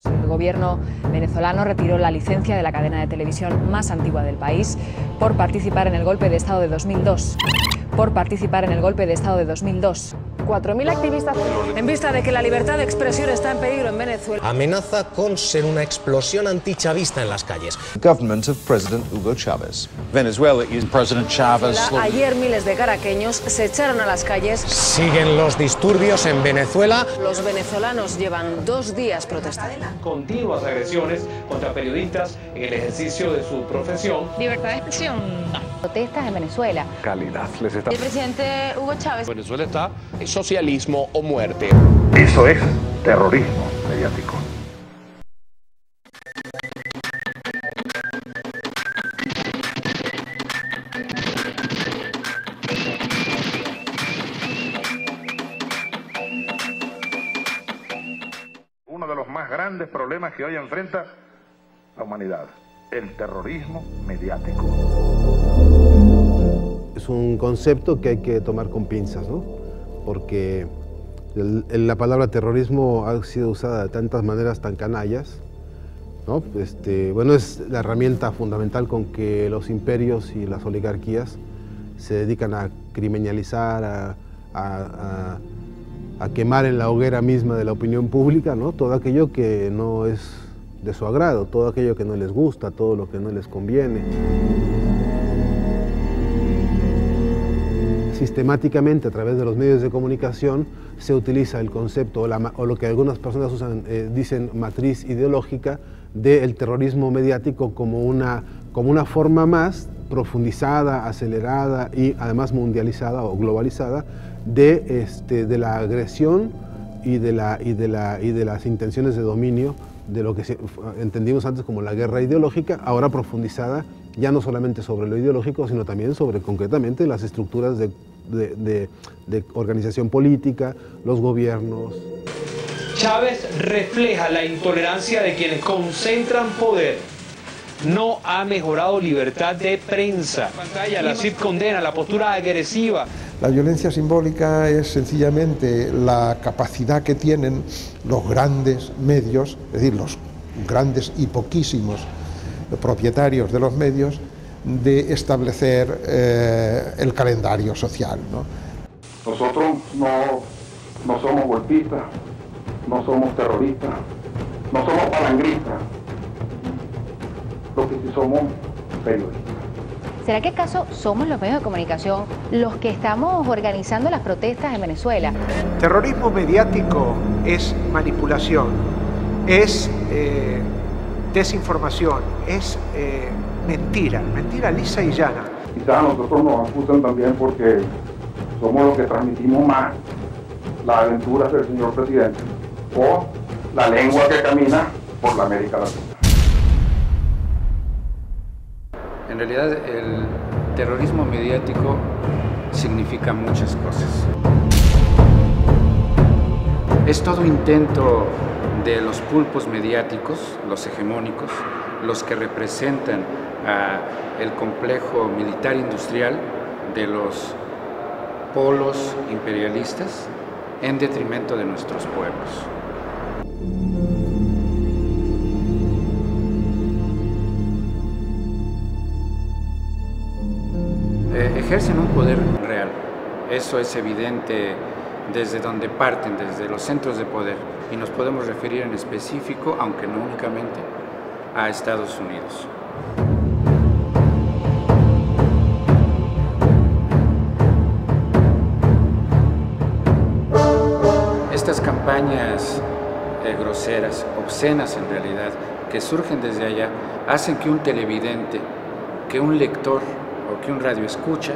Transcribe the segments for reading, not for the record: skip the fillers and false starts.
El gobierno venezolano retiró la licencia de la cadena de televisión más antigua del país por participar en el golpe de Estado de 2002. 4.000 activistas en vista de que la libertad de expresión está en peligro en Venezuela. Amenaza con ser una explosión antichavista en las calles. Government of President Hugo Chávez. Venezuela y President Chávez. Ayer miles de caraqueños se echaron a las calles. Siguen los disturbios en Venezuela. Los venezolanos llevan 2 días protestando. Continuas agresiones contra periodistas en el ejercicio de su profesión. Libertad de expresión. Protestas en Venezuela. Calidad les está. El presidente Hugo Chávez. Venezuela está socialismo o muerte. Eso es terrorismo mediático. Uno de los más grandes problemas que hoy enfrenta la humanidad, el terrorismo mediático. Es un concepto que hay que tomar con pinzas, ¿no? Porque la palabra terrorismo ha sido usada de tantas maneras tan canallas, ¿no? Bueno, es la herramienta fundamental con que los imperios y las oligarquías se dedican a criminalizar, a quemar en la hoguera misma de la opinión pública, ¿no? Todo aquello que no es de su agrado, todo aquello que no les gusta, todo lo que no les conviene. Sistemáticamente a través de los medios de comunicación se utiliza el concepto o lo que algunas personas usan, dicen matriz ideológica del terrorismo mediático como una forma más profundizada, acelerada y además mundializada o globalizada de la agresión y de las intenciones de dominio de lo que entendimos antes como la guerra ideológica, ahora profundizada ya no solamente sobre lo ideológico, sino también sobre concretamente las estructuras de organización política, los gobiernos. Chávez refleja la intolerancia de quienes concentran poder. No ha mejorado libertad de prensa. La CID condena la postura agresiva. La violencia simbólica es sencillamente la capacidad que tienen los grandes medios, es decir, los grandes y poquísimos propietarios de los medios, de establecer el calendario social, ¿no? Nosotros no somos golpistas, no somos terroristas, no somos palangristas, lo que sí somos periodistas. ¿Será que acaso somos los medios de comunicación los que estamos organizando las protestas en Venezuela? Terrorismo mediático es manipulación, es desinformación, es mentira lisa y llana. Quizás a nosotros nos acusan también porque somos los que transmitimos más las aventuras del señor presidente o la lengua que camina por la América Latina. En realidad el terrorismo mediático significa muchas cosas. Es todo intento de los pulpos mediáticos, los hegemónicos, los que representan el complejo militar industrial de los polos imperialistas en detrimento de nuestros pueblos. Ejercen un poder real, eso es evidente desde donde parten, desde los centros de poder, y nos podemos referir en específico, aunque no únicamente, a Estados Unidos. Estas campañas groseras, obscenas en realidad, que surgen desde allá, hacen que un televidente, que un lector o que un radioescucha,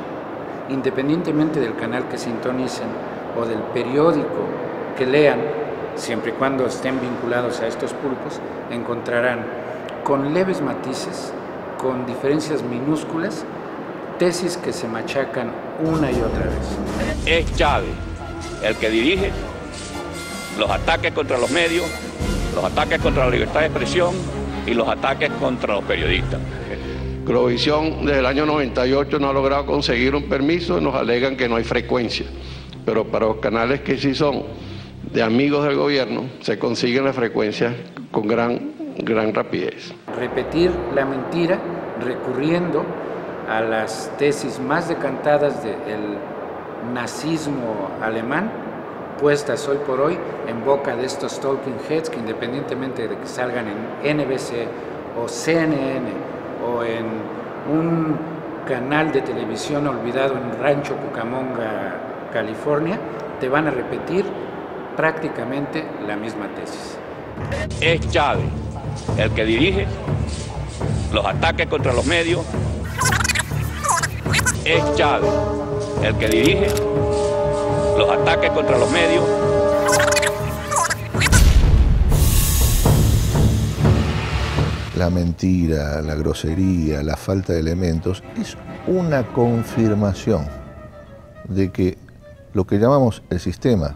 independientemente del canal que sintonicen o del periódico que lean, siempre y cuando estén vinculados a estos pulpos, encontrarán con leves matices, con diferencias minúsculas, tesis que se machacan una y otra vez. Es Chávez el que dirige los ataques contra los medios, los ataques contra la libertad de expresión y los ataques contra los periodistas. Globovisión desde el año 98 no ha logrado conseguir un permiso y nos alegan que no hay frecuencia. Pero para los canales que sí son de amigos del gobierno, se consiguen las frecuencias con gran rapidez. Repetir la mentira recurriendo a las tesis más decantadas del nazismo alemán, puestas hoy por hoy en boca de estos talking heads que, independientemente de que salgan en NBC o CNN o en un canal de televisión olvidado en Rancho Cucamonga, California, te van a repetir prácticamente la misma tesis. Es Chávez el que dirige los ataques contra los medios. Es Chávez el que dirige los ataques contra los medios. La mentira, la grosería, la falta de elementos es una confirmación de que lo que llamamos el sistema,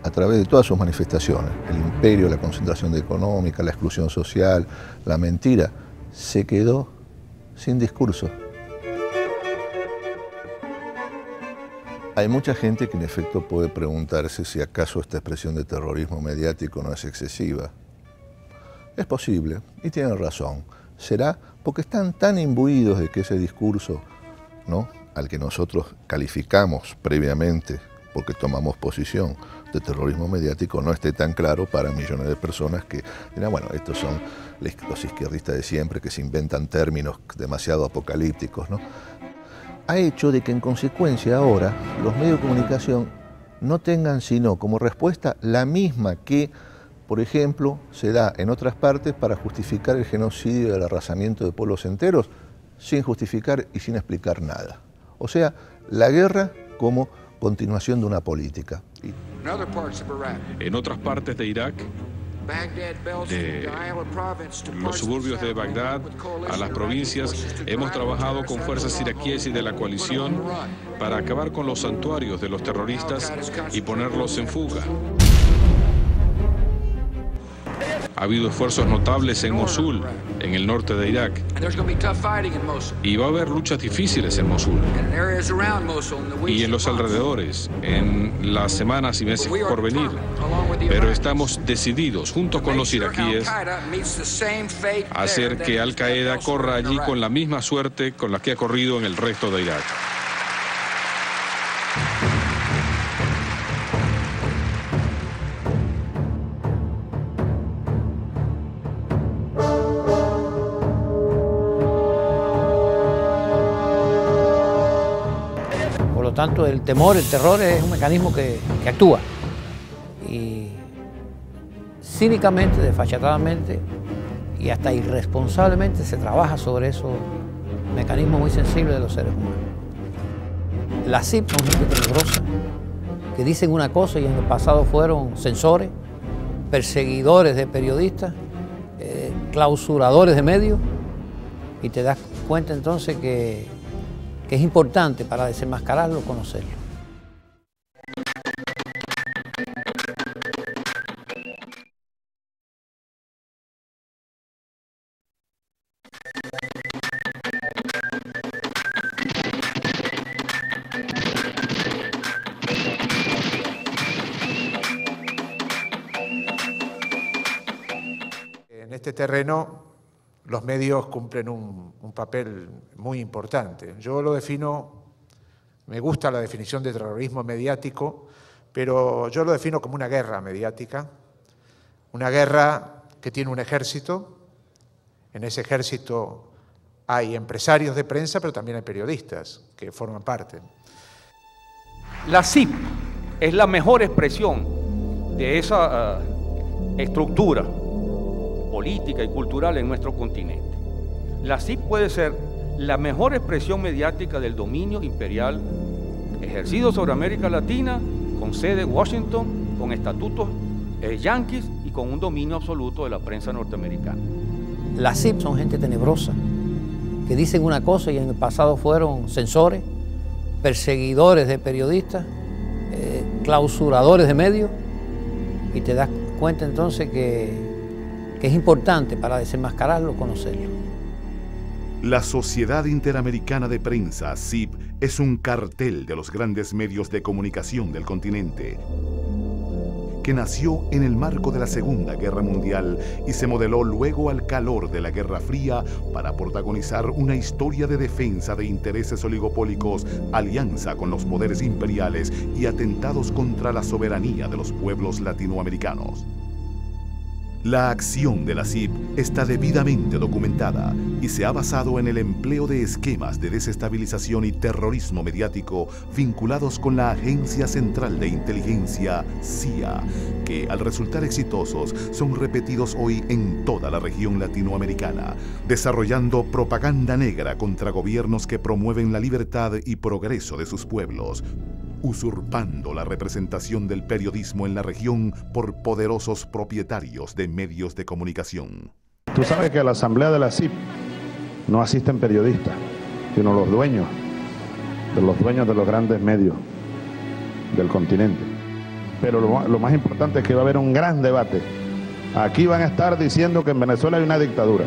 a través de todas sus manifestaciones, el imperio, la concentración económica, la exclusión social, la mentira, se quedó sin discurso. Hay mucha gente que en efecto puede preguntarse si acaso esta expresión de terrorismo mediático no es excesiva. Es posible, y tienen razón. Será porque están tan imbuidos de que ese discurso, ¿no?, al que nosotros calificamos previamente, porque tomamos posición, de terrorismo mediático, no esté tan claro para millones de personas que dirán, bueno, estos son los izquierdistas de siempre que se inventan términos demasiado apocalípticos, ¿no? Ha hecho de que en consecuencia ahora los medios de comunicación no tengan sino como respuesta la misma que, por ejemplo, se da en otras partes para justificar el genocidio y el arrasamiento de pueblos enteros, sin justificar y sin explicar nada. O sea, la guerra como continuación de una política. En otras partes de Irak, de los suburbios de Bagdad a las provincias, hemos trabajado con fuerzas iraquíes y de la coalición para acabar con los santuarios de los terroristas y ponerlos en fuga. Ha habido esfuerzos notables en Mosul, en el norte de Irak. Y va a haber luchas difíciles en Mosul y en los alrededores, en las semanas y meses por venir. Pero estamos decididos, junto con los iraquíes, a hacer que Al-Qaeda corra allí con la misma suerte con la que ha corrido en el resto de Irak. Por lo tanto, el temor, el terror es un mecanismo que actúa. Y cínicamente, desfachatadamente y hasta irresponsablemente se trabaja sobre esos mecanismos muy sensibles de los seres humanos. Las CIP son gente peligrosa, que dicen una cosa y en el pasado fueron censores, perseguidores de periodistas, clausuradores de medios, y te das cuenta entonces que es importante para desenmascararlo, conocerlo. En este terreno los medios cumplen un papel muy importante. Yo lo defino, me gusta la definición de terrorismo mediático, pero yo lo defino como una guerra mediática, una guerra que tiene un ejército. En ese ejército hay empresarios de prensa, pero también hay periodistas que forman parte. La CIP es la mejor expresión de esa estructura política y cultural en nuestro continente. La CIP puede ser la mejor expresión mediática del dominio imperial ejercido sobre América Latina, con sede en Washington, con estatutos yanquis y con un dominio absoluto de la prensa norteamericana. Las CIP son gente tenebrosa, que dicen una cosa y en el pasado fueron censores, perseguidores de periodistas, clausuradores de medios, y te das cuenta entonces que es importante para desenmascararlo, conocerlo. La Sociedad Interamericana de Prensa, SIP, es un cartel de los grandes medios de comunicación del continente. que nació en el marco de la Segunda Guerra Mundial y se modeló luego al calor de la Guerra Fría para protagonizar una historia de defensa de intereses oligopólicos, alianza con los poderes imperiales y atentados contra la soberanía de los pueblos latinoamericanos. La acción de la CIP está debidamente documentada y se ha basado en el empleo de esquemas de desestabilización y terrorismo mediático vinculados con la Agencia Central de Inteligencia, CIA, que al resultar exitosos son repetidos hoy en toda la región latinoamericana, desarrollando propaganda negra contra gobiernos que promueven la libertad y progreso de sus pueblos, usurpando la representación del periodismo en la región por poderosos propietarios de medios de comunicación. Tú sabes que a la asamblea de la CIP no asisten periodistas, sino los dueños de los grandes medios del continente. Pero lo más importante es que va a haber un gran debate. Aquí van a estar diciendo que en Venezuela hay una dictadura.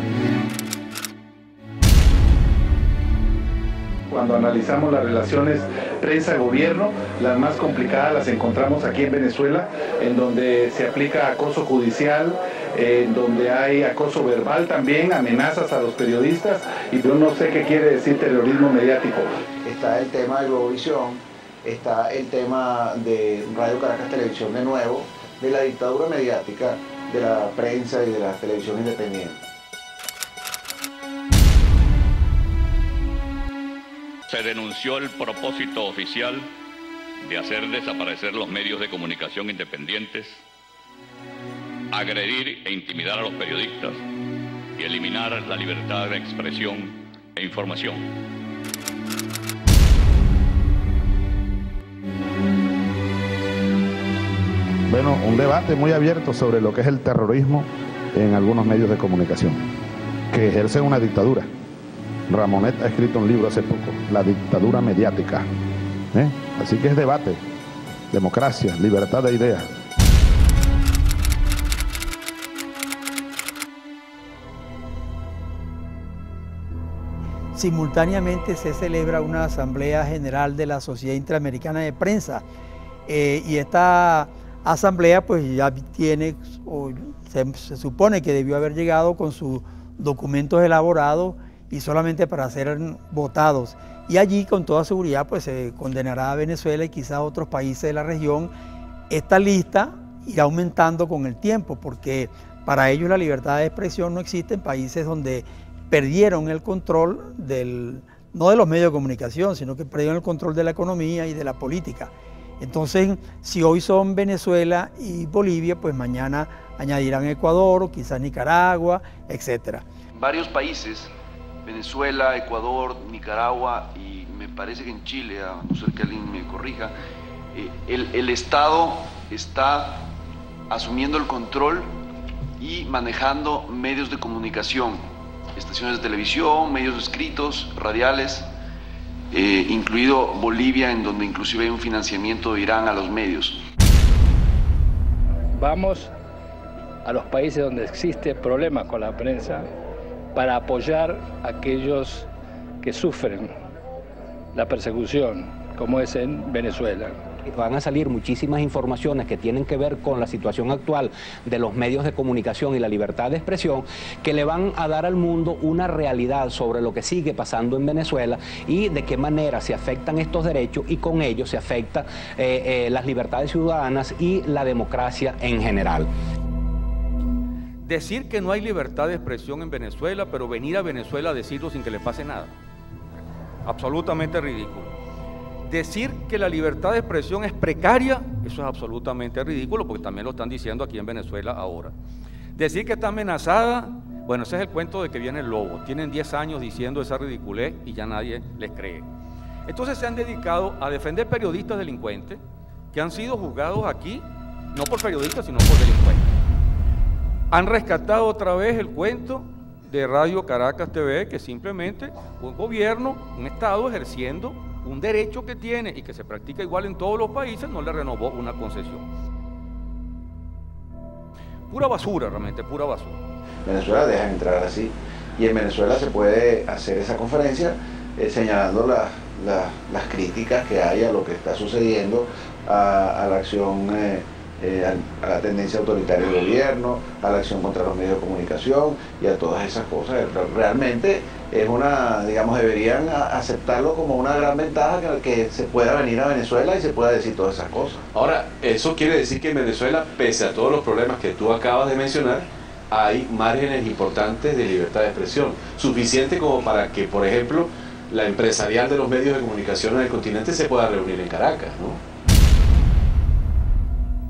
Cuando analizamos las relaciones prensa-gobierno, las más complicadas las encontramos aquí en Venezuela, en donde se aplica acoso judicial, en donde hay acoso verbal también, amenazas a los periodistas, y yo no sé qué quiere decir terrorismo mediático. Está el tema de Globovisión, está el tema de Radio Caracas Televisión de nuevo, de la dictadura mediática de la prensa y de la televisión independiente. Se denunció el propósito oficial de hacer desaparecer los medios de comunicación independientes, agredir e intimidar a los periodistas y eliminar la libertad de expresión e información. Bueno, un debate muy abierto sobre lo que es el terrorismo en algunos medios de comunicación, que ejercen una dictadura. Ramonet ha escrito un libro hace poco, La dictadura mediática. Así que es debate, democracia, libertad de ideas. Simultáneamente se celebra una Asamblea General de la Sociedad Interamericana de Prensa y esta asamblea pues ya tiene, se supone que debió haber llegado con sus documentos elaborados y solamente para ser votados. Y allí con toda seguridad pues se condenará a Venezuela y quizás a otros países de la región. Esta lista irá aumentando con el tiempo porque para ellos la libertad de expresión no existe en países donde perdieron el control no de los medios de comunicación, sino que perdieron el control de la economía y de la política. Entonces, si hoy son Venezuela y Bolivia, pues mañana añadirán Ecuador o quizás Nicaragua, etc. Varios países, Venezuela, Ecuador, Nicaragua y me parece que en Chile, a no ser que alguien me corrija, el Estado está asumiendo el control y manejando medios de comunicación, estaciones de televisión, medios escritos, radiales, incluido Bolivia, en donde inclusive hay un financiamiento de Irán a los medios. Vamos a los países donde existe problemas con la prensa para apoyar a aquellos que sufren la persecución, como es en Venezuela. Van a salir muchísimas informaciones que tienen que ver con la situación actual de los medios de comunicación y la libertad de expresión, que le van a dar al mundo una realidad sobre lo que sigue pasando en Venezuela y de qué manera se afectan estos derechos y con ello se afectan las libertades ciudadanas y la democracia en general. Decir que no hay libertad de expresión en Venezuela, pero venir a Venezuela a decirlo sin que le pase nada. Absolutamente ridículo. Decir que la libertad de expresión es precaria, eso es absolutamente ridículo, porque también lo están diciendo aquí en Venezuela ahora. Decir que está amenazada, bueno, ese es el cuento de que viene el lobo. Tienen 10 años diciendo esa ridiculez y ya nadie les cree. Entonces se han dedicado a defender periodistas delincuentes que han sido juzgados aquí, no por periodistas, sino por delincuentes. Han rescatado otra vez el cuento de Radio Caracas TV, que simplemente un gobierno, un Estado ejerciendo un derecho que tiene y que se practica igual en todos los países, no le renovó una concesión. Pura basura, realmente, pura basura. Venezuela deja entrar así, y en Venezuela se puede hacer esa conferencia señalando las críticas que hay a lo que está sucediendo, a la acción a la tendencia autoritaria del gobierno, a la acción contra los medios de comunicación y a todas esas cosas. Realmente es una, digamos, deberían aceptarlo como una gran ventaja que se pueda venir a Venezuela y se pueda decir todas esas cosas. Ahora, eso quiere decir que en Venezuela, pese a todos los problemas que tú acabas de mencionar, hay márgenes importantes de libertad de expresión, suficiente como para que, por ejemplo, la empresarial de los medios de comunicación en el continente se pueda reunir en Caracas, ¿no?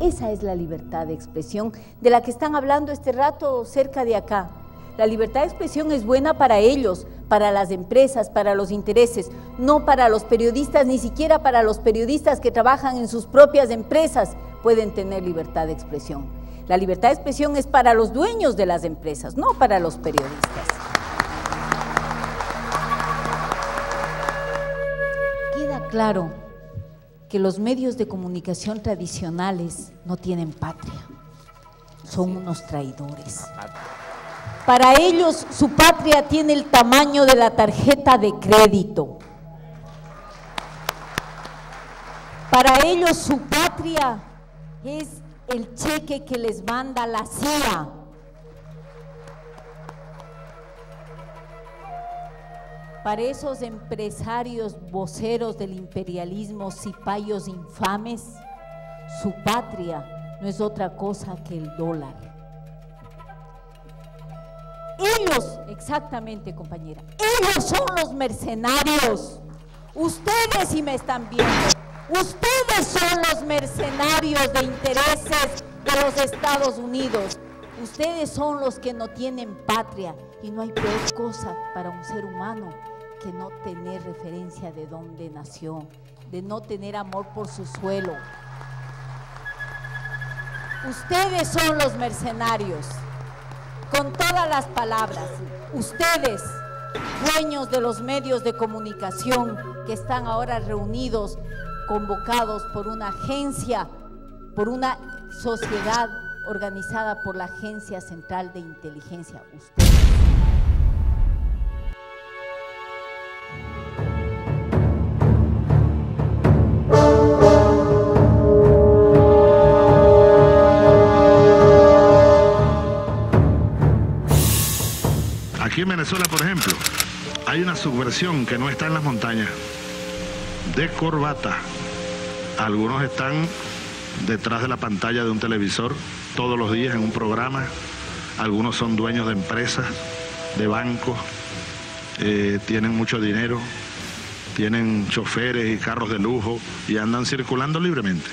Esa es la libertad de expresión de la que están hablando este rato cerca de acá. La libertad de expresión es buena para ellos, para las empresas, para los intereses, no para los periodistas, ni siquiera para los periodistas que trabajan en sus propias empresas pueden tener libertad de expresión. La libertad de expresión es para los dueños de las empresas, no para los periodistas. Queda claro que los medios de comunicación tradicionales no tienen patria, son unos traidores. Para ellos su patria tiene el tamaño de la tarjeta de crédito. Para ellos su patria es el cheque que les manda la CIA. Para esos empresarios voceros del imperialismo, cipayos infames, su patria no es otra cosa que el dólar. Ellos, exactamente, compañera, ellos son los mercenarios. Ustedes, si me están viendo, ustedes son los mercenarios de intereses de los Estados Unidos. Ustedes son los que no tienen patria, y no hay peor cosa para un ser humano que no tener referencia de dónde nació, de no tener amor por su suelo. Ustedes son los mercenarios, con todas las palabras. Ustedes, dueños de los medios de comunicación que están ahora reunidos, convocados por una agencia, por una sociedad organizada por la Agencia Central de Inteligencia. Ustedes. Aquí en Venezuela, por ejemplo, hay una subversión que no está en las montañas, de corbata. Algunos están detrás de la pantalla de un televisor todos los días en un programa. Algunos son dueños de empresas, de bancos, tienen mucho dinero, tienen choferes y carros de lujo y andan circulando libremente.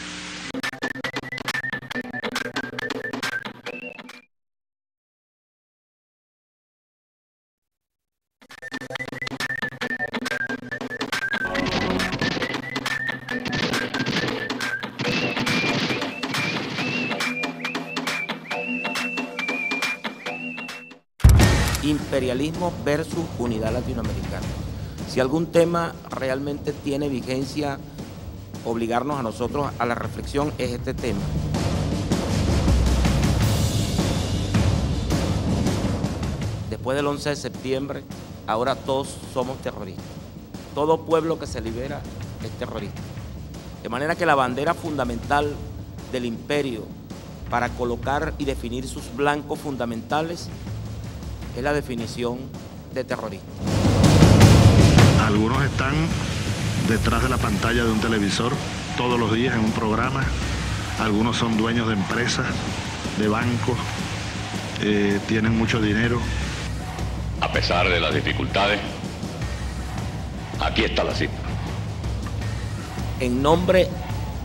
Imperialismo versus unidad latinoamericana. Si algún tema realmente tiene vigencia, obligarnos a nosotros a la reflexión es este tema. Después del 11 de septiembre, ahora todos somos terroristas. Todo pueblo que se libera es terrorista. De manera que la bandera fundamental del imperio para colocar y definir sus blancos fundamentales es la definición de terrorista. Algunos están detrás de la pantalla de un televisor todos los días en un programa. Algunos son dueños de empresas, de bancos, tienen mucho dinero. A pesar de las dificultades, aquí está la CIP. En nombre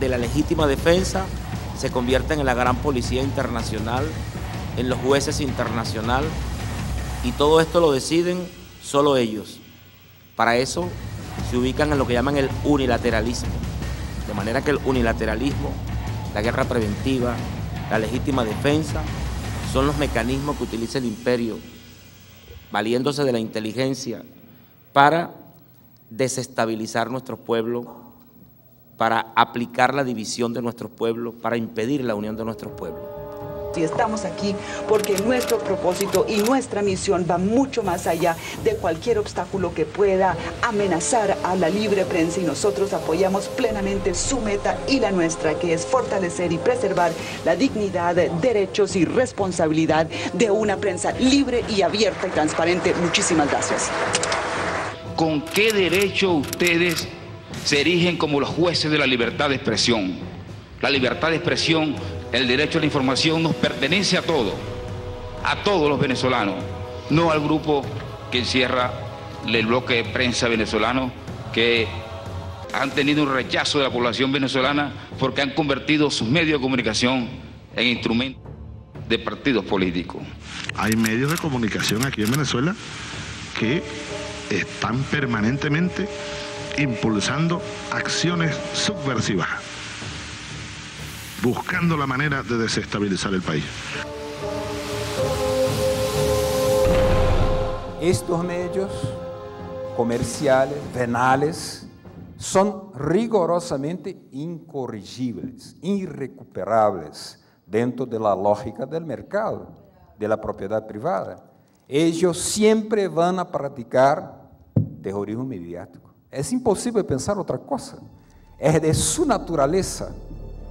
de la legítima defensa, se convierten en la gran policía internacional, en los jueces internacionales, y todo esto lo deciden solo ellos. Para eso se ubican en lo que llaman el unilateralismo. De manera que el unilateralismo, la guerra preventiva, la legítima defensa, son los mecanismos que utiliza el imperio, valiéndose de la inteligencia para desestabilizar nuestro pueblo, para aplicar la división de nuestros pueblos, para impedir la unión de nuestros pueblos. propósito y estamos aquí porque nuestro propósito y nuestra misión va mucho más allá de cualquier obstáculo que pueda amenazar a la libre prensa y nosotros apoyamos plenamente su meta y la nuestra, que es fortalecer y preservar la dignidad, derechos y responsabilidad de una prensa libre y abierta y transparente. Muchísimas gracias. ¿Con qué derecho ustedes se erigen como los jueces de la libertad de expresión? La libertad de expresión, el derecho a la información nos pertenece a todos los venezolanos, no al grupo que encierra el bloque de prensa venezolano, que han tenido un rechazo de la población venezolana porque han convertido sus medios de comunicación en instrumentos de partidos políticos. Hay medios de comunicación aquí en Venezuela que están permanentemente impulsando acciones subversivas, buscando la manera de desestabilizar el país. Estos medios comerciales, venales, son rigorosamente incorrigibles, irrecuperables dentro de la lógica del mercado, de la propiedad privada. Ellos siempre van a practicar terrorismo mediático. Es imposible pensar otra cosa. Es de su naturaleza,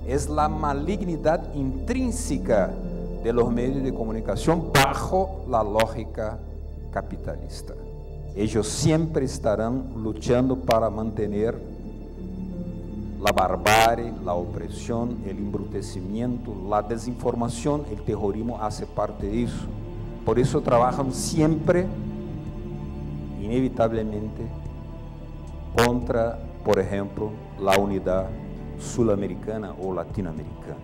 es la malignidad intrínseca de los medios de comunicación bajo la lógica capitalista. Ellos siempre estarán luchando para mantener la barbarie, la opresión, el embrutecimiento, la desinformación. El terrorismo hace parte de eso. Por eso trabajan siempre, inevitablemente, contra, por ejemplo, la unidad sudamericana o latinoamericana.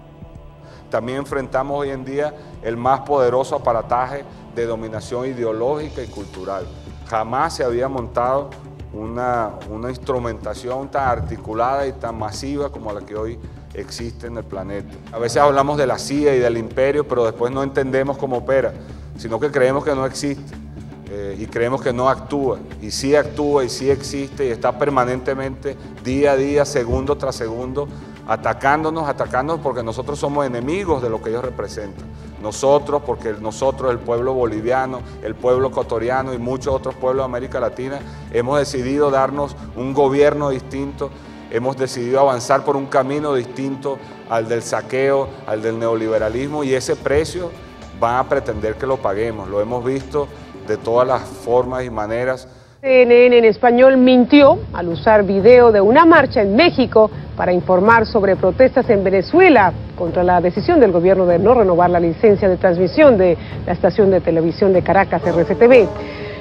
También enfrentamos hoy en día el más poderoso aparataje de dominación ideológica y cultural. Jamás se había montado una instrumentación tan articulada y tan masiva como la que hoy existe en el planeta. A veces hablamos de la CIA y del imperio, pero después no entendemos cómo opera, sino que creemos que no existe y creemos que no actúa. Y sí actúa y sí existe y está permanentemente, día a día, segundo tras segundo, atacándonos porque nosotros somos enemigos de lo que ellos representan. Nosotros, porque nosotros, el pueblo boliviano, el pueblo ecuatoriano y muchos otros pueblos de América Latina, hemos decidido darnos un gobierno distinto, hemos decidido avanzar por un camino distinto al del saqueo, al del neoliberalismo, y ese precio van a pretender que lo paguemos. Lo hemos visto de todas las formas y maneras. CNN en español mintió al usar video de una marcha en México para informar sobre protestas en Venezuela contra la decisión del gobierno de no renovar la licencia de transmisión de la estación de televisión de Caracas, RCTV.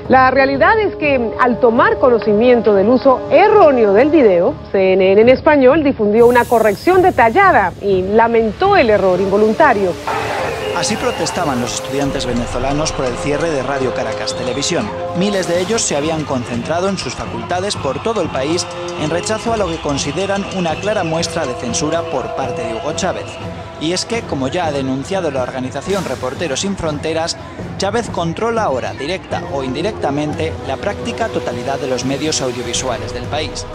La realidad es que al tomar conocimiento del uso erróneo del video, CNN en español difundió una corrección detallada y lamentó el error involuntario. Así protestaban los estudiantes venezolanos por el cierre de Radio Caracas Televisión. Miles de ellos se habían concentrado en sus facultades por todo el país en rechazo a lo que consideran una clara muestra de censura por parte de Hugo Chávez. Y es que, como ya ha denunciado la organización Reporteros Sin Fronteras, Chávez controla ahora, directa o indirectamente, la práctica totalidad de los medios audiovisuales del país.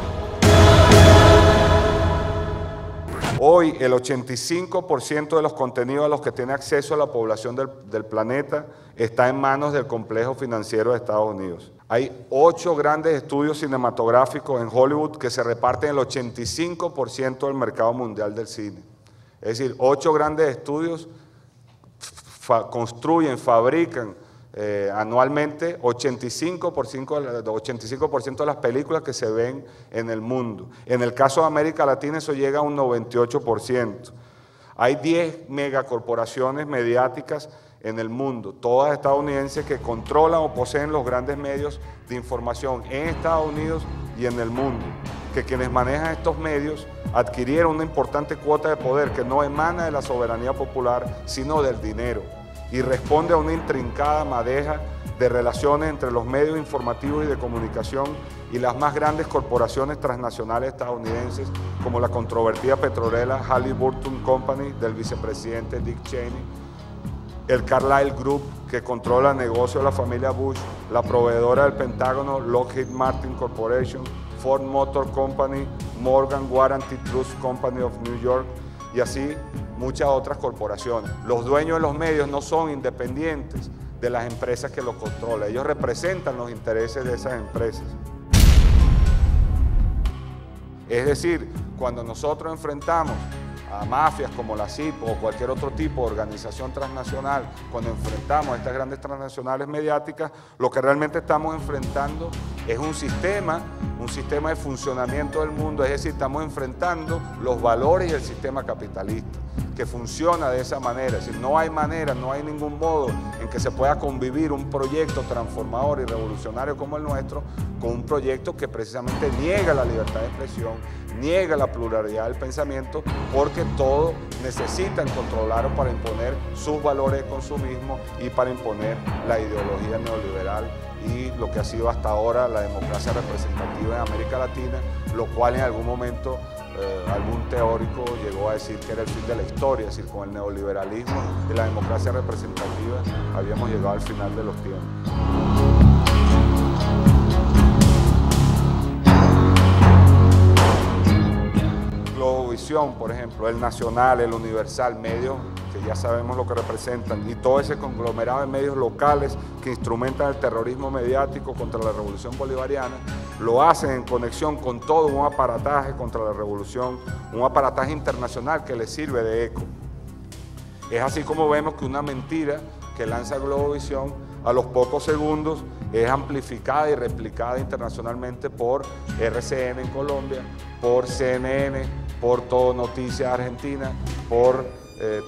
Hoy el 85% de los contenidos a los que tiene acceso la población del planeta está en manos del complejo financiero de Estados Unidos. Hay 8 grandes estudios cinematográficos en Hollywood que se reparten el 85% del mercado mundial del cine. Es decir, 8 grandes estudios construyen, fabrican anualmente 85% de las películas que se ven en el mundo. En el caso de América Latina eso llega a un 98%. Hay 10 megacorporaciones mediáticas en el mundo, todas estadounidenses, que controlan o poseen los grandes medios de información en Estados Unidos y en el mundo, que quienes manejan estos medios adquirieron una importante cuota de poder que no emana de la soberanía popular, sino del dinero, y responde a una intrincada madeja de relaciones entre los medios informativos y de comunicación y las más grandes corporaciones transnacionales estadounidenses, como la controvertida petrolera Halliburton Company del vicepresidente Dick Cheney, el Carlyle Group, que controla el negocio de la familia Bush, la proveedora del Pentágono Lockheed Martin Corporation, Ford Motor Company, Morgan Guaranty Trust Company of New York, y así muchas otras corporaciones. Los dueños de los medios no son independientes de las empresas que los controlan, ellos representan los intereses de esas empresas. Es decir, cuando nosotros enfrentamos a mafias como la CIP o cualquier otro tipo de organización transnacional, cuando enfrentamos a estas grandes transnacionales mediáticas, lo que realmente estamos enfrentando es un sistema de funcionamiento del mundo, es decir, estamos enfrentando los valores y el sistema capitalista, que funciona de esa manera. Es decir, no hay manera, no hay ningún modo en que se pueda convivir un proyecto transformador y revolucionario como el nuestro con un proyecto que precisamente niega la libertad de expresión, niega la pluralidad del pensamiento, porque todos necesitan controlarlo para imponer sus valores de consumismo y para imponer la ideología neoliberal y lo que ha sido hasta ahora la democracia representativa en América Latina, lo cual en algún momento algún teórico llegó a decir que era el fin de la historia, es decir, con el neoliberalismo y la democracia representativa habíamos llegado al final de los tiempos. Globovisión, por ejemplo, el Nacional, el Universal, medios que ya sabemos lo que representan, y todo ese conglomerado de medios locales que instrumentan el terrorismo mediático contra la revolución bolivariana, lo hacen en conexión con todo un aparataje contra la revolución, un aparataje internacional que les sirve de eco. Es así como vemos que una mentira que lanza Globovisión a los pocos segundos es amplificada y replicada internacionalmente por RCN en Colombia, por CNN, por Todo Noticias Argentina, por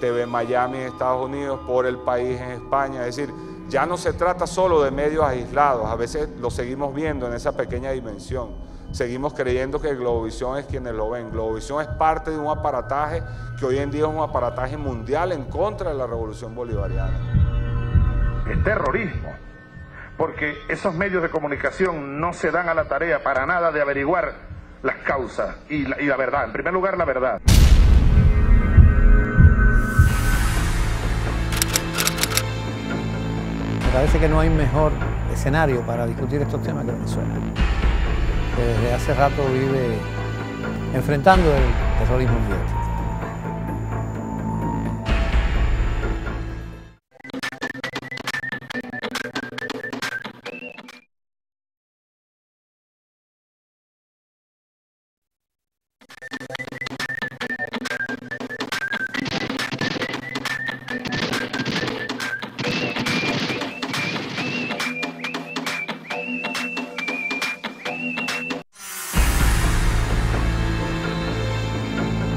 TV Miami en Estados Unidos, por El País en España. Es decir, ya no se trata solo de medios aislados, a veces lo seguimos viendo en esa pequeña dimensión. Seguimos creyendo que Globovisión es quienes lo ven. Globovisión es parte de un aparataje que hoy en día es un aparataje mundial en contra de la revolución bolivariana. Es terrorismo, porque esos medios de comunicación no se dan a la tarea para nada de averiguar las causas y la verdad, en primer lugar la verdad. Me parece que no hay mejor escenario para discutir estos temas que Venezuela, que desde hace rato vive enfrentando el terrorismo mediático.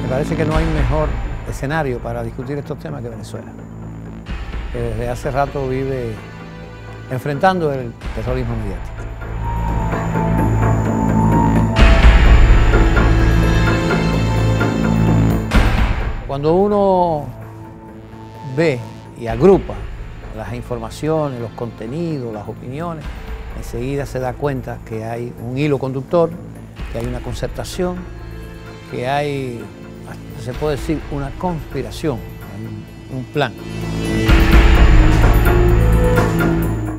Me parece que no hay mejor escenario para discutir estos temas que Venezuela, que desde hace rato vive enfrentando el terrorismo mediático. Cuando uno ve y agrupa las informaciones, los contenidos, las opiniones, enseguida se da cuenta que hay un hilo conductor, que hay una concertación, que hay, se puede decir, una conspiración, un plan.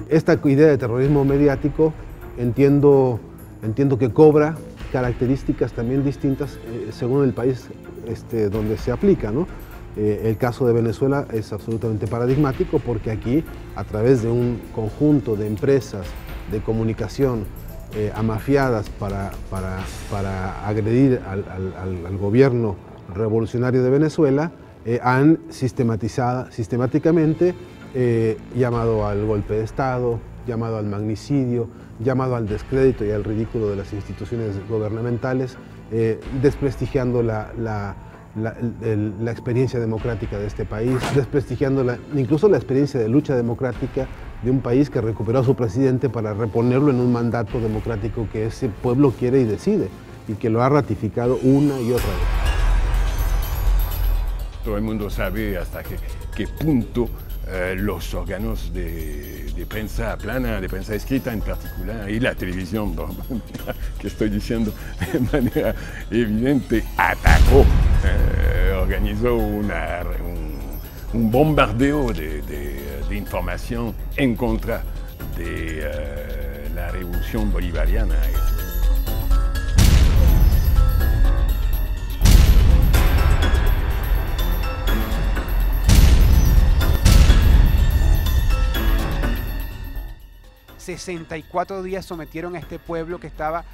Esta idea de terrorismo mediático entiendo que cobra características también distintas según el país donde se aplica, ¿no? El caso de Venezuela es absolutamente paradigmático porque aquí, a través de un conjunto de empresas de comunicación amafiadas para agredir al gobierno revolucionario de Venezuela, han sistemáticamente llamado al golpe de Estado, llamado al magnicidio, llamado al descrédito y al ridículo de las instituciones gubernamentales, desprestigiando la experiencia democrática de este país, desprestigiando incluso la experiencia de lucha democrática de un país que recuperó a su presidente para reponerlo en un mandato democrático que ese pueblo quiere y decide, y que lo ha ratificado una y otra vez. Todo el mundo sabe hasta qué punto los órganos de prensa plana, de prensa escrita en particular, y la televisión, que estoy diciendo de manera evidente, atacó, organizó un bombardeo de información en contra de la revolución bolivariana. 64 días sometieron a este pueblo que estaba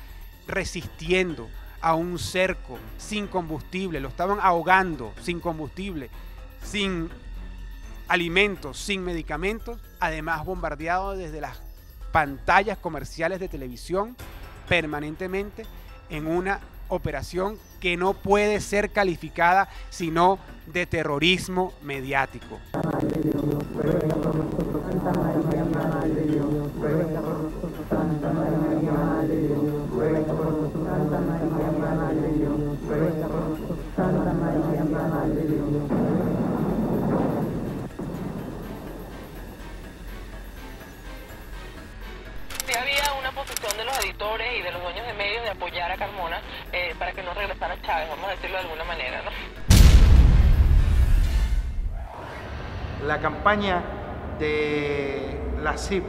resistiendo a un cerco sin combustible, lo estaban ahogando sin combustible, sin alimentos, sin medicamentos, además bombardeado desde las pantallas comerciales de televisión permanentemente en una operación que no puede ser calificada sino de terrorismo mediático. Sí había una posición de los editores y de los dueños de medios de apoyar a Carmona para que no regresara Chávez, vamos a decirlo de alguna manera, ¿no? La campaña de la CIP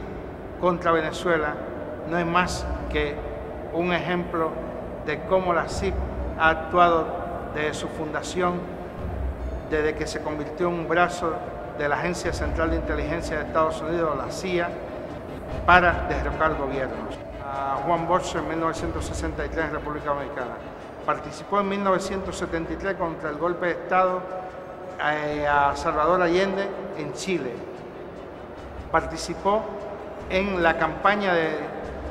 contra Venezuela no es más que un ejemplo de cómo la CIP ha actuado desde su fundación, desde que se convirtió en un brazo de la Agencia Central de Inteligencia de Estados Unidos, la CIA, para derrocar gobiernos. Juan Bosch en 1963 en República Dominicana. Participó en 1973 contra el golpe de Estado a Salvador Allende en Chile. Participó en la campaña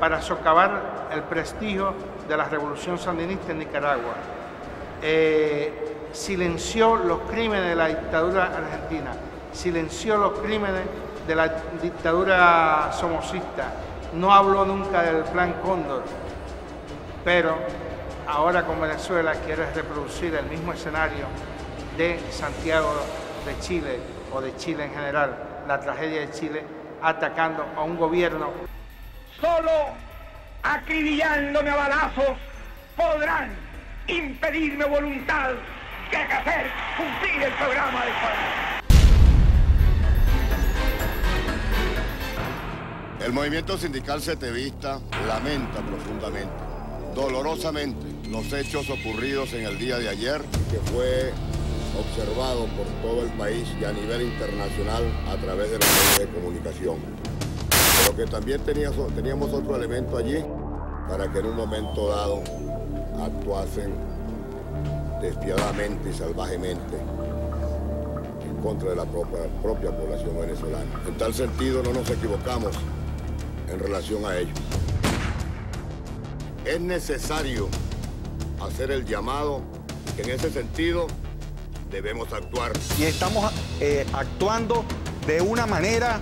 para socavar el prestigio de la revolución sandinista en Nicaragua. Silenció los crímenes de la dictadura argentina, silenció los crímenes de la dictadura somocista, no habló nunca del Plan Cóndor, pero ahora con Venezuela quiere reproducir el mismo escenario de Santiago de Chile o de Chile en general, la tragedia de Chile, atacando a un gobierno. Solo acribillándome a balazos podrán impedirme voluntad de hacer cumplir el programa de paz. El movimiento sindical setevista lamenta profundamente, dolorosamente, los hechos ocurridos en el día de ayer, que fue observado por todo el país y a nivel internacional a través de los medios de comunicación. Pero que también teníamos otro elemento allí para que en un momento dado actuasen despiadadamente y salvajemente en contra de la propia población venezolana. En tal sentido no nos equivocamos en relación a ello. Es necesario hacer el llamado que en ese sentido debemos actuar. Y estamos actuando de una manera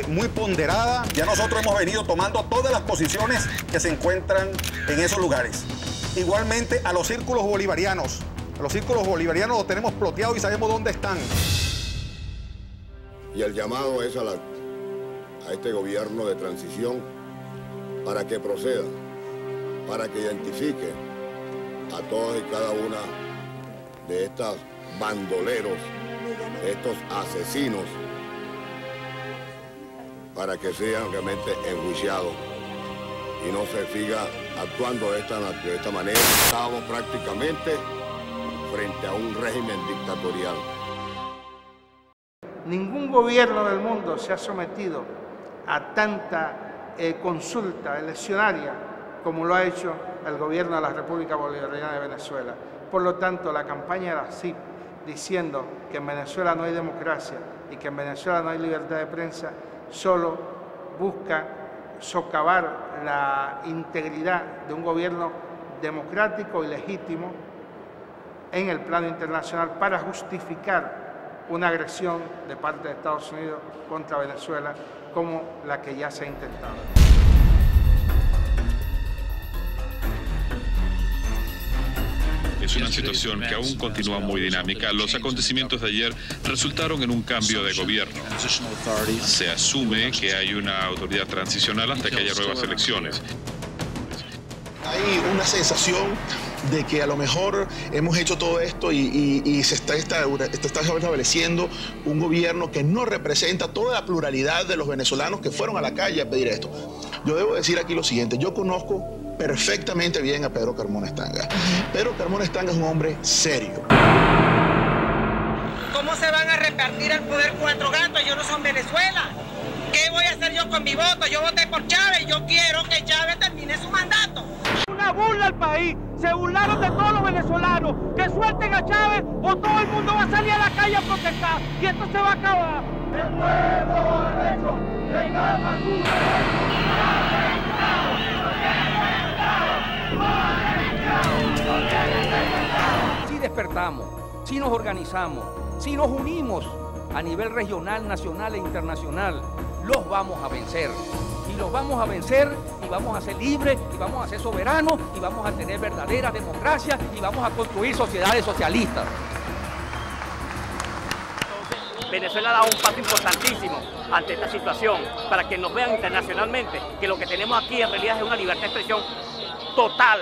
muy ponderada. Ya nosotros hemos venido tomando todas las posiciones que se encuentran en esos lugares. Igualmente a los círculos bolivarianos. A los círculos bolivarianos los tenemos ploteados y sabemos dónde están. Y el llamado es a este gobierno de transición para que proceda, para que identifique a todas y cada una de estos bandoleros, de estos asesinos, para que sean realmente enjuiciados y no se siga actuando de esta manera. Estamos prácticamente frente a un régimen dictatorial. Ningún gobierno del mundo se ha sometido a tanta consulta eleccionaria como lo ha hecho el gobierno de la República Bolivariana de Venezuela. Por lo tanto, la campaña de la CIP diciendo que en Venezuela no hay democracia y que en Venezuela no hay libertad de prensa solo busca socavar la integridad de un gobierno democrático y legítimo en el plano internacional para justificar una agresión de parte de Estados Unidos contra Venezuela como la que ya se ha intentado. Es una situación que aún continúa muy dinámica. Los acontecimientos de ayer resultaron en un cambio de gobierno. Se asume que hay una autoridad transicional hasta que haya nuevas elecciones. Hay una sensación de que a lo mejor hemos hecho todo esto y se está estableciendo un gobierno que no representa toda la pluralidad de los venezolanos que fueron a la calle a pedir esto. Yo debo decir aquí lo siguiente, yo conozco perfectamente bien a Pedro Carmona Estanga. Pedro Carmona Estanga es un hombre serio. ¿Cómo se van a repartir el poder cuatro gatos? Ellos no son Venezuela. ¿Qué voy a hacer yo con mi voto? Yo voté por Chávez y yo quiero que Chávez termine su mandato. Una burla al país, se burlaron de todos los venezolanos, que suelten a Chávez o todo el mundo va a salir a la calle a protestar y esto se va a acabar. El pueblo arrecho, reclama su Si despertamos, si nos organizamos, si nos unimos a nivel regional, nacional e internacional, los vamos a vencer. Y los vamos a vencer y vamos a ser libres y vamos a ser soberanos y vamos a tener verdadera democracia y vamos a construir sociedades socialistas. Venezuela ha dado un paso importantísimo ante esta situación para que nos vean internacionalmente que lo que tenemos aquí en realidad es una libertad de expresión total.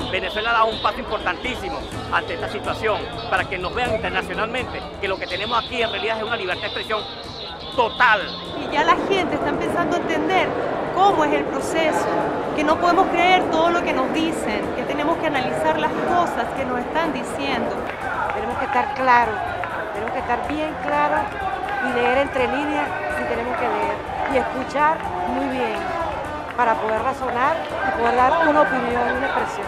Venezuela ha dado un paso importantísimo ante esta situación para que nos vean internacionalmente que lo que tenemos aquí en realidad es una libertad de expresión total. Y ya la gente está empezando a entender cómo es el proceso, que no podemos creer todo lo que nos dicen, que tenemos que analizar las cosas que nos están diciendo. Tenemos que estar claros, tenemos que estar bien claros y leer entre líneas si tenemos que leer y escuchar muy bien para poder razonar y poder dar una opinión, una expresión.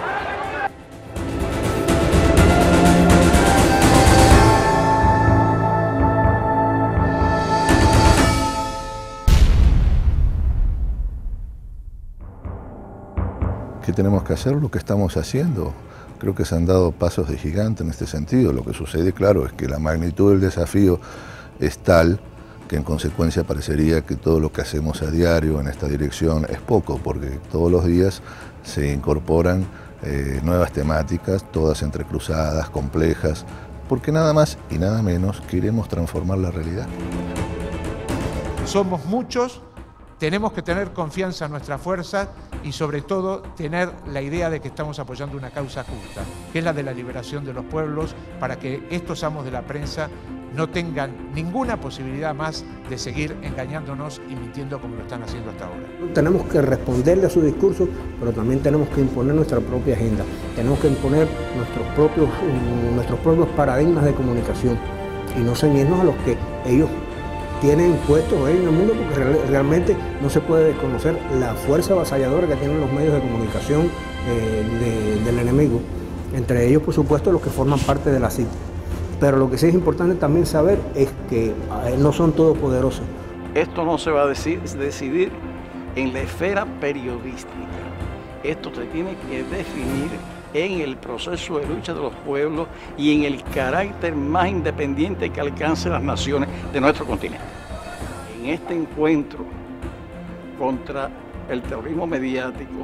¿Qué tenemos que hacer? Lo que estamos haciendo. Creo que se han dado pasos de gigante en este sentido. Lo que sucede, claro, es que la magnitud del desafío es tal que en consecuencia parecería que todo lo que hacemos a diario en esta dirección es poco, porque todos los días se incorporan nuevas temáticas, todas entrecruzadas, complejas, porque nada más y nada menos queremos transformar la realidad. Somos muchos, tenemos que tener confianza en nuestras fuerzas y sobre todo tener la idea de que estamos apoyando una causa justa, que es la de la liberación de los pueblos, para que estos amos de la prensa no tengan ninguna posibilidad más de seguir engañándonos y mintiendo como lo están haciendo hasta ahora. Tenemos que responderle a su discurso, pero también tenemos que imponer nuestra propia agenda. Tenemos que imponer nuestros propios paradigmas de comunicación y no ceñirnos a los que ellos tienen puestos hoy en el mundo, porque realmente no se puede desconocer la fuerza avasalladora que tienen los medios de comunicación del enemigo. Entre ellos, por supuesto, los que forman parte de la CIT. Pero lo que sí es importante también saber es que no son todopoderosos. Esto no se va a decidir en la esfera periodística. Esto se tiene que definir en el proceso de lucha de los pueblos y en el carácter más independiente que alcancen las naciones de nuestro continente. En este encuentro contra el terrorismo mediático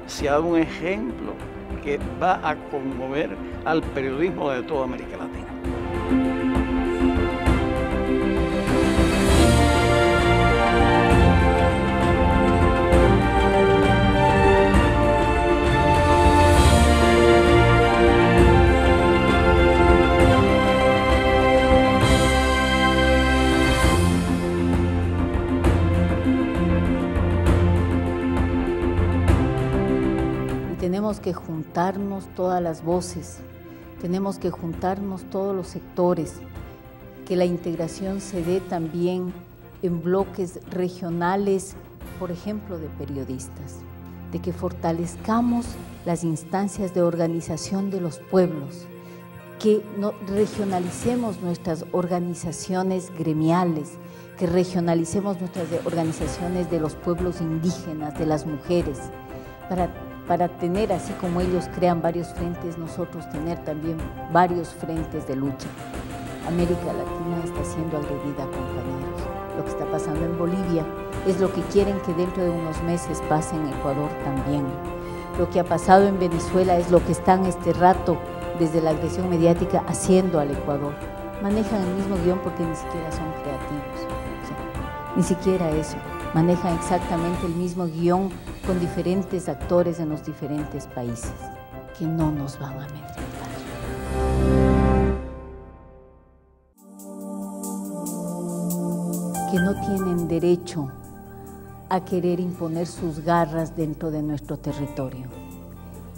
se ha dado un ejemplo que va a conmover al periodismo de toda América Latina. Tenemos que juntarnos todas las voces, tenemos que juntarnos todos los sectores, que la integración se dé también en bloques regionales, por ejemplo, de periodistas, de que fortalezcamos las instancias de organización de los pueblos, que regionalicemos nuestras organizaciones gremiales, que regionalicemos nuestras organizaciones de los pueblos indígenas, de las mujeres, para tener, así como ellos crean varios frentes, nosotros tener también varios frentes de lucha. América Latina está siendo agredida, compañeros. Lo que está pasando en Bolivia es lo que quieren que dentro de unos meses pase en Ecuador también. Lo que ha pasado en Venezuela es lo que están este rato, desde la agresión mediática, haciendo al Ecuador. Manejan el mismo guión porque ni siquiera son creativos. O sea, ni siquiera eso. manejan exactamente el mismo guión con diferentes actores en los diferentes países, que no nos van a amedrentar. Que no tienen derecho a querer imponer sus garras dentro de nuestro territorio.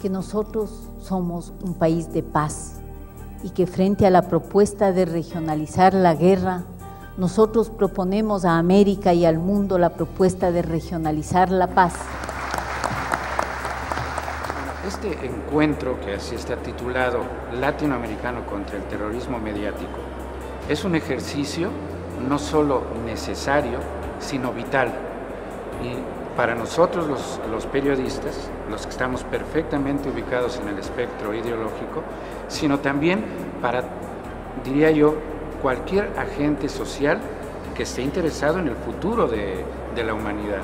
Que nosotros somos un país de paz y que frente a la propuesta de regionalizar la guerra, nosotros proponemos a América y al mundo la propuesta de regionalizar la paz. Este encuentro, que así está titulado Latinoamericano contra el terrorismo mediático, es un ejercicio no solo necesario, sino vital. Y para nosotros los periodistas, los que estamos perfectamente ubicados en el espectro ideológico, sino también para, diría yo, cualquier agente social que esté interesado en el futuro de la humanidad.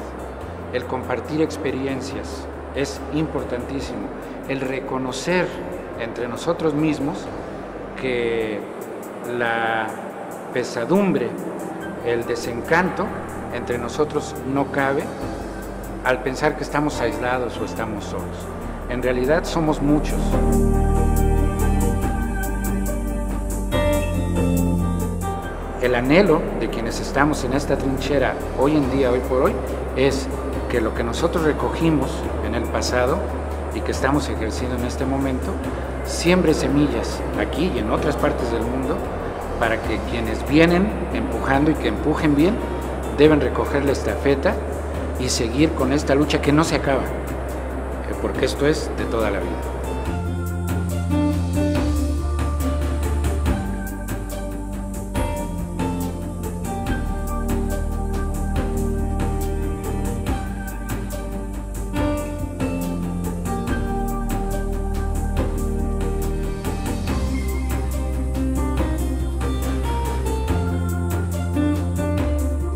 El compartir experiencias es importantísimo. El reconocer entre nosotros mismos que la pesadumbre, el desencanto entre nosotros no cabe al pensar que estamos aislados o estamos solos. En realidad somos muchos. El anhelo de quienes estamos en esta trinchera hoy en día, hoy por hoy, es que lo que nosotros recogimos en el pasado y que estamos ejerciendo en este momento, siembre semillas aquí y en otras partes del mundo para que quienes vienen empujando y que empujen bien, deben recoger la estafeta y seguir con esta lucha que no se acaba, porque esto es de toda la vida.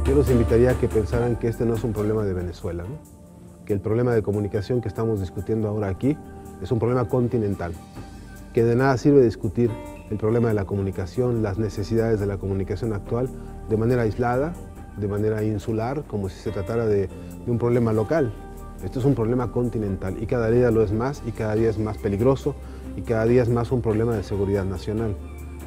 Yo los invitaría a que pensaran que este no es un problema de Venezuela, ¿no? Que el problema de comunicación que estamos discutiendo ahora aquí es un problema continental, que de nada sirve discutir el problema de la comunicación, las necesidades de la comunicación actual de manera aislada, de manera insular, como si se tratara de un problema local. Esto es un problema continental y cada día lo es más y cada día es más peligroso y cada día es más un problema de seguridad nacional.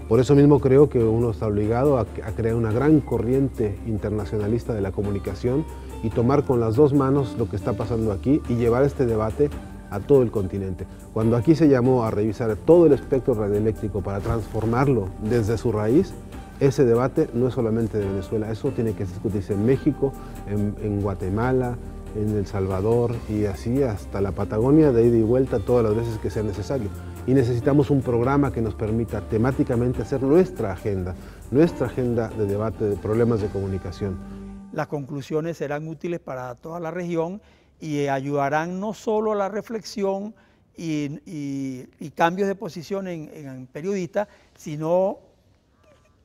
Por eso mismo creo que uno está obligado a crear una gran corriente internacionalista de la comunicación y tomar con las dos manos lo que está pasando aquí y llevar este debate a todo el continente. Cuando aquí se llamó a revisar todo el espectro radioeléctrico para transformarlo desde su raíz, ese debate no es solamente de Venezuela, eso tiene que discutirse en México, en Guatemala, en El Salvador y así hasta la Patagonia, de ida y vuelta todas las veces que sea necesario. Y necesitamos un programa que nos permita temáticamente hacer nuestra agenda de debate de problemas de comunicación. Las conclusiones serán útiles para toda la región y ayudarán no solo a la reflexión y cambios de posición en periodistas, sino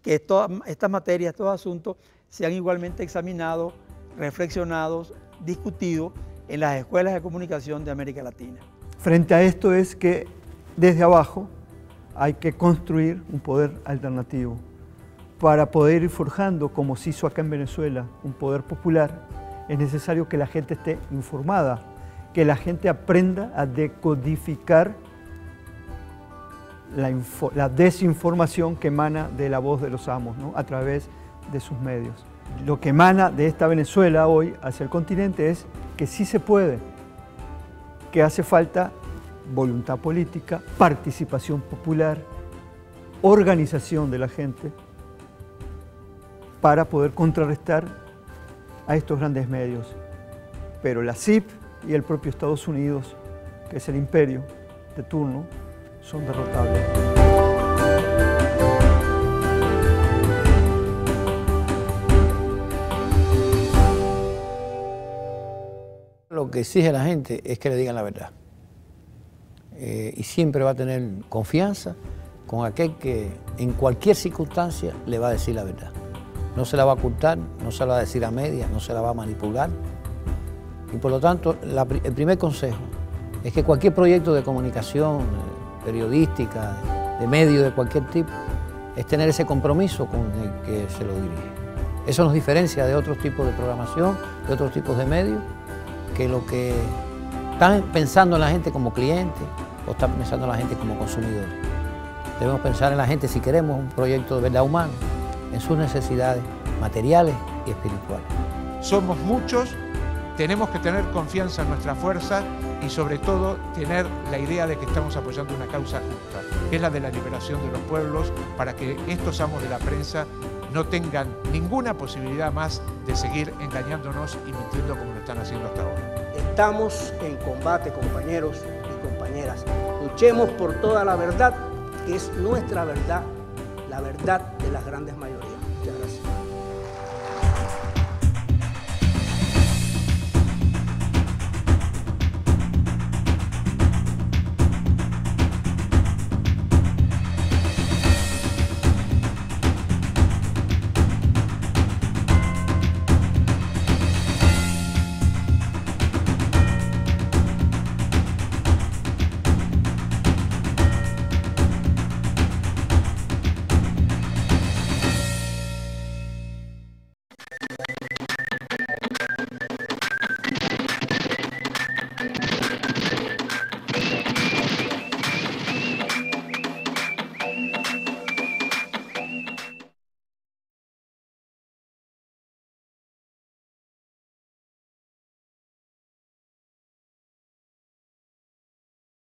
que estas materias, estos asuntos sean igualmente examinados, reflexionados, discutidos en las escuelas de comunicación de América Latina. Frente a esto es que desde abajo hay que construir un poder alternativo para poder ir forjando, como se hizo acá en Venezuela, un poder popular. Es necesario que la gente esté informada, que la gente aprenda a decodificar la desinformación que emana de la voz de los amos, ¿no? A través de sus medios. Lo que emana de esta Venezuela hoy hacia el continente es que sí se puede, que hace falta voluntad política, participación popular, organización de la gente para poder contrarrestar a estos grandes medios. Pero la CIP y el propio Estados Unidos, que es el imperio de turno, son derrotables. Lo que exige la gente es que le digan la verdad. Y siempre va a tener confianza con aquel que en cualquier circunstancia le va a decir la verdad. No se la va a ocultar, no se la va a decir a medias, no se la va a manipular. Y por lo tanto, el primer consejo es que cualquier proyecto de comunicación periodística, de medio de cualquier tipo, es tener ese compromiso con el que se lo dirige. Eso nos diferencia de otros tipos de programación, de otros tipos de medios, que lo que están pensando en la gente como cliente o están pensando en la gente como consumidor. Debemos pensar en la gente si queremos un proyecto de verdad humano, en sus necesidades materiales y espirituales. Somos muchos, tenemos que tener confianza en nuestra fuerza y sobre todo tener la idea de que estamos apoyando una causa justa, que es la de la liberación de los pueblos, para que estos amos de la prensa no tengan ninguna posibilidad más de seguir engañándonos y mintiendo como lo están haciendo hasta ahora. Estamos en combate, compañeros y compañeras. Luchemos por toda la verdad, que es nuestra verdad, la verdad de las grandes mayorías.